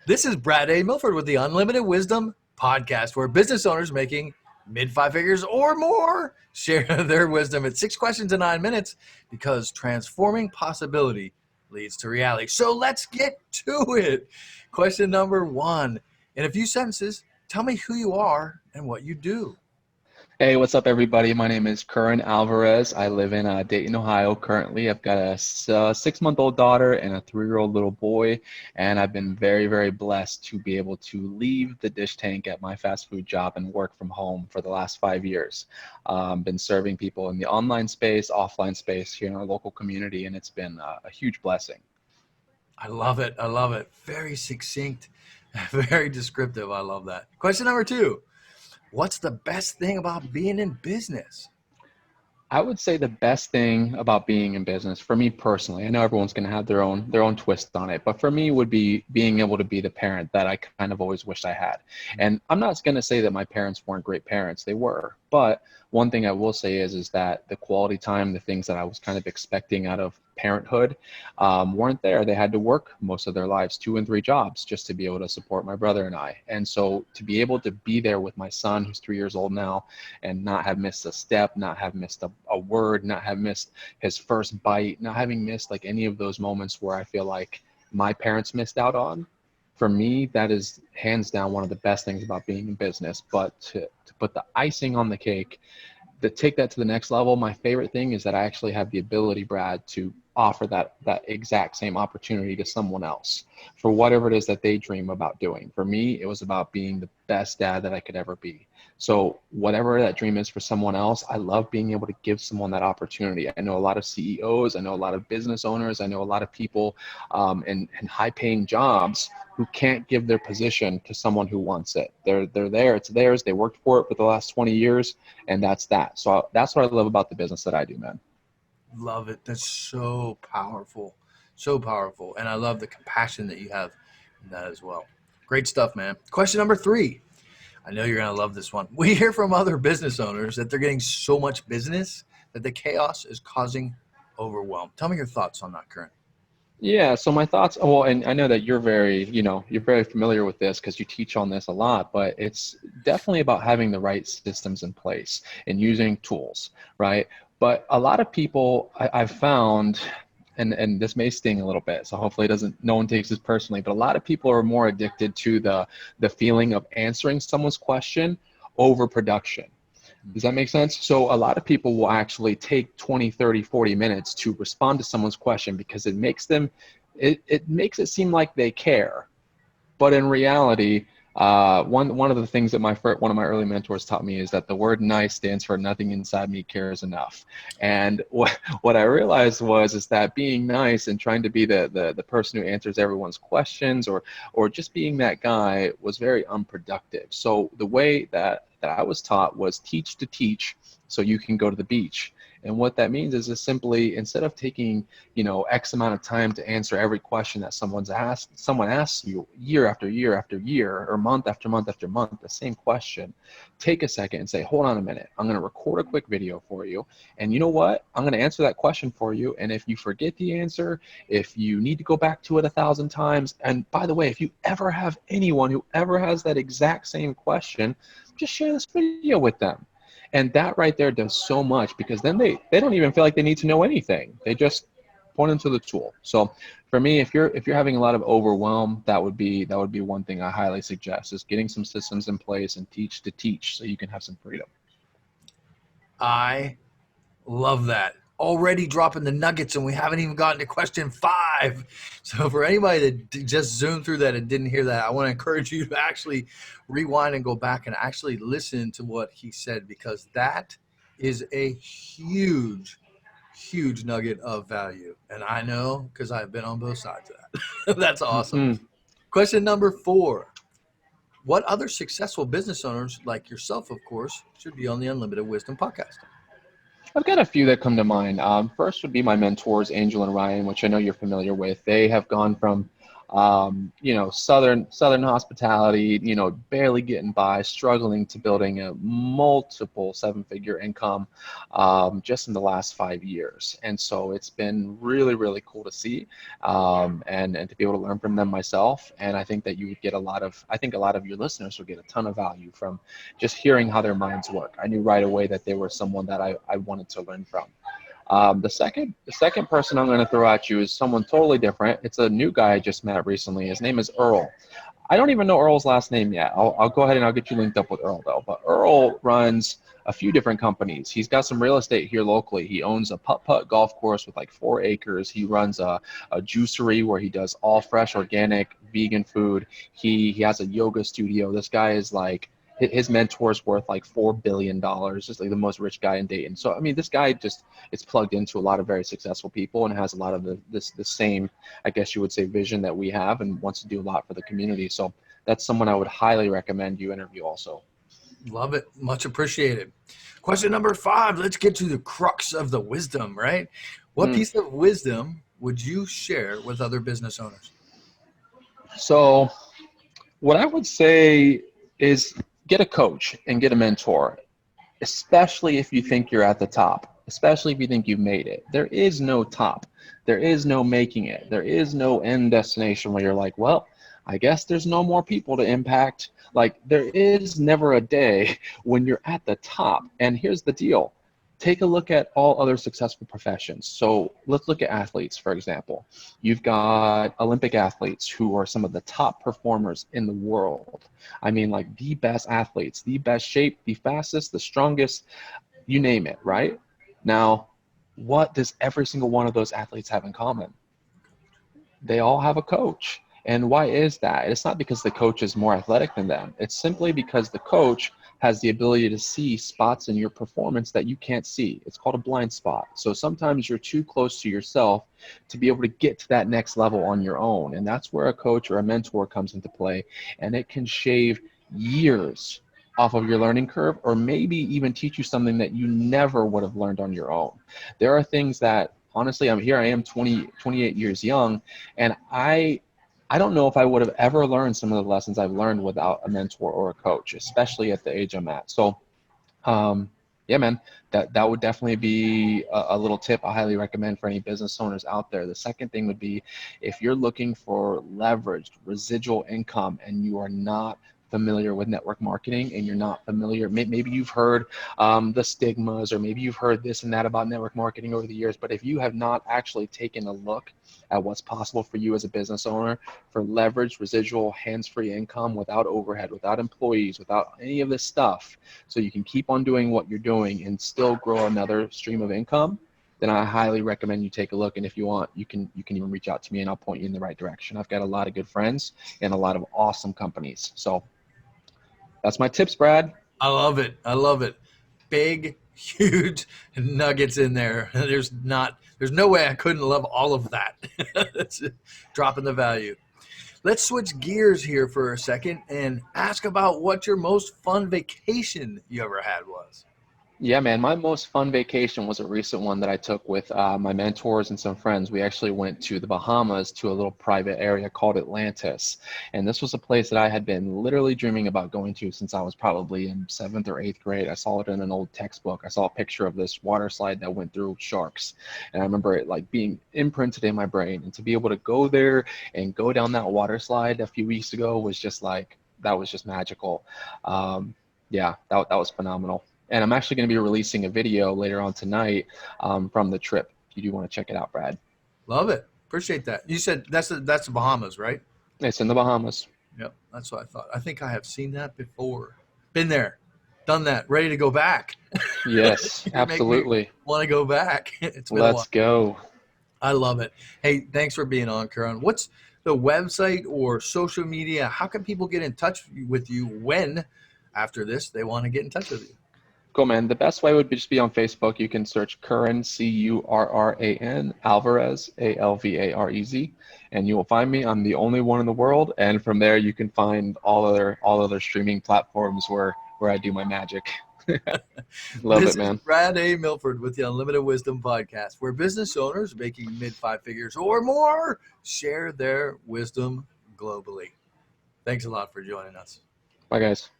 This is Brad A. Milford with the Unlimited Wisdom podcast, where business owners making mid five figures or more share their wisdom at 6 questions in 9 minutes, because transforming possibility leads to reality. So let's get to it. Question number one. In a few sentences, tell me who you are and what you do. Hey, what's up, everybody? My name is Curran Alvarez. I live in Dayton, Ohio currently. I've got a 6-month-old daughter and a 3-year-old little boy, and I've been very, very blessed to be able to leave the dish tank at my fast food job and work from home for the last 5 years. Been serving people in the online space, offline space here in our local community, and it's been a huge blessing. I love it. I love it. Very succinct, very descriptive. I love that. Question number two. What's the best thing about being in business? I would say the best thing about being in business, for me personally, I know everyone's going to have their own twist on it, but for me would be being able to be the parent that I kind of always wished I had. And I'm not going to say that my parents weren't great parents, they were. But one thing I will say is that the quality time, the things that I was kind of expecting out of parenthood weren't there. They had to work most of their lives, 2 and 3 jobs, just to be able to support my brother and I. And so to be able to be there with my son, who's 3 years old now, and not have missed a step, not have missed a word, not have missed his first bite, not having missed like any of those moments where I feel like my parents missed out on. For me, that is hands down one of the best things about being in business. But to put the icing on the cake, to take that to the next level, my favorite thing is that I actually have the ability, Brad, to offer that exact same opportunity to someone else for whatever it is that they dream about doing. For me, it was about being the best dad that I could ever be. So whatever that dream is for someone else, I love being able to give someone that opportunity. I know a lot of CEOs, I know a lot of business owners, I know a lot of people in high-paying jobs who can't give their position to someone who wants it. They're there, it's theirs, they worked for it for the last 20 years, and that's that. So that's what I love about the business that I do, man. Love it. That's so powerful. So powerful. And I love the compassion that you have in that as well. Great stuff, man. Question number three. I know you're going to love this one. We hear from other business owners that they're getting so much business that the chaos is causing overwhelm. Tell me your thoughts on that, Curran. Yeah, so my thoughts, well, and I know that you're very familiar with this because you teach on this a lot, but it's definitely about having the right systems in place and using tools, right? But a lot of people I've found, and this may sting a little bit, so hopefully no one takes this personally, but a lot of people are more addicted to the feeling of answering someone's question over production. Does that make sense? So a lot of people will actually take 20, 30, 40 minutes to respond to someone's question because it makes it seem like they care. But in reality, one of the things that one of my early mentors taught me is that the word nice stands for nothing inside me cares enough. And what I realized is that being nice and trying to be the person who answers everyone's questions or just being that guy was very unproductive. So the way that I was taught was teach to teach so you can go to the beach. And what that means is simply, instead of taking, X amount of time to answer every question that someone asks you year after year after year, or month after month after month, the same question, take a second and say, hold on a minute, I'm going to record a quick video for you. And you know what? I'm going to answer that question for you. And if you forget the answer, if you need to go back to it 1,000 times, and by the way, if you ever have anyone who ever has that exact same question, just share this video with them. And that right there does so much, because then they don't even feel like they need to know anything. They just point into the tool. So for me, if you're having a lot of overwhelm, that would be one thing I highly suggest, is getting some systems in place and teach to teach so you can have some freedom. I love that. Already dropping the nuggets, and we haven't even gotten to question five. So, for anybody that just zoomed through that and didn't hear that, I want to encourage you to actually rewind and go back and actually listen to what he said, because that is a huge, huge nugget of value. And I know, because I've been on both sides of that. That's awesome. Mm-hmm. Question number four. What other successful business owners, like yourself, of course, should be on the Unlimited Wisdom podcast? I've got a few that come to mind. First would be my mentors, Angel and Ryan, which I know you're familiar with. They have gone from Southern hospitality, barely getting by, struggling to building a multiple seven-figure income just in the last 5 years. And so it's been really, really cool to see and to be able to learn from them myself. And I think that you would get I think a lot of your listeners will get a ton of value from just hearing how their minds work. I knew right away that they were someone that I wanted to learn from. The second person I'm going to throw at you is someone totally different. It's a new guy I just met recently. His name is Earl. I don't even know Earl's last name yet. I'll go ahead and I'll get you linked up with Earl though. But Earl runs a few different companies. He's got some real estate here locally. He owns a putt-putt golf course with like 4 acres. He runs a juicery where he does all fresh, organic, vegan food. He has a yoga studio. This guy is like, his mentor's worth like $4 billion, just like the most rich guy in Dayton. So I mean, this guy just is plugged into a lot of very successful people and has a lot of the same, I guess you would say, vision that we have, and wants to do a lot for the community. So that's someone I would highly recommend you interview also. Love it. Much appreciated. Question number 5. Let's get to the crux of the wisdom, right? What piece of wisdom would you share with other business owners? So what I would say is get a coach and get a mentor, especially if you think you're at the top, especially if you think you've made it. There is no top. There is no making it. There is no end destination where you're like, well, I guess there's no more people to impact. Like, there is never a day when you're at the top. And here's the deal. Take a look at all other successful professions. So let's look at athletes, for example. You've got Olympic athletes who are some of the top performers in the world. I mean, like the best athletes, the best shape, the fastest, the strongest, you name it, right? Now, what does every single one of those athletes have in common? They all have a coach. And why is that? It's not because the coach is more athletic than them. It's simply because the coach has the ability to see spots in your performance that you can't see. It's called a blind spot. So sometimes you're too close to yourself to be able to get to that next level on your own. And that's where a coach or a mentor comes into play. And it can shave years off of your learning curve, or maybe even teach you something that you never would have learned on your own. There are things that, honestly, I am 28 years young, and I don't know if I would have ever learned some of the lessons I've learned without a mentor or a coach, especially at the age I'm at. So, yeah, man, that would definitely be a little tip I highly recommend for any business owners out there. The second thing would be, if you're looking for leveraged residual income and you are not familiar with network marketing and you're not familiar, maybe you've heard the stigmas, or maybe you've heard this and that about network marketing over the years, but if you have not actually taken a look at what's possible for you as a business owner for leveraged residual hands-free income without overhead, without employees, without any of this stuff, so you can keep on doing what you're doing and still grow another stream of income, then I highly recommend you take a look. And if you want, you can even reach out to me and I'll point you in the right direction. I've got a lot of good friends and a lot of awesome companies. So that's my tips, Brad. I love it. I love it. Big, huge nuggets in there. There's no way I couldn't love all of that. That's dropping the value. Let's switch gears here for a second and ask about what your most fun vacation you ever had was. Yeah, man, my most fun vacation was a recent one that I took with my mentors and some friends. We actually went to the Bahamas, to a little private area called Atlantis. And this was a place that I had been literally dreaming about going to since I was probably in 7th or 8th grade. I saw it in an old textbook. I saw a picture of this water slide that went through sharks. And I remember it like being imprinted in my brain. And to be able to go there and go down that water slide a few weeks ago was just like, that was just magical. Yeah, that was phenomenal. And I'm actually going to be releasing a video later on tonight from the trip. If you do want to check it out, Brad. Love it. Appreciate that. You said that's the Bahamas, right? It's in the Bahamas. Yep, that's what I thought. I think I have seen that before. Been there, done that, ready to go back. Yes, You make me absolutely. want to go back. It's been a while. Let's go. I love it. Hey, thanks for being on, Curran. What's the website or social media? How can people get in touch with you when, after this, they want to get in touch with you? Cool, man. The best way would be just be on Facebook. You can search Curran, Curran, Alvarez, Alvarez, and you will find me. I'm the only one in the world. And from there, you can find all other streaming platforms where I do my magic. Love This it, is man. Brad A. Milford with the Unlimited Wisdom Podcast, where business owners making mid five figures or more share their wisdom globally. Thanks a lot for joining us. Bye, guys.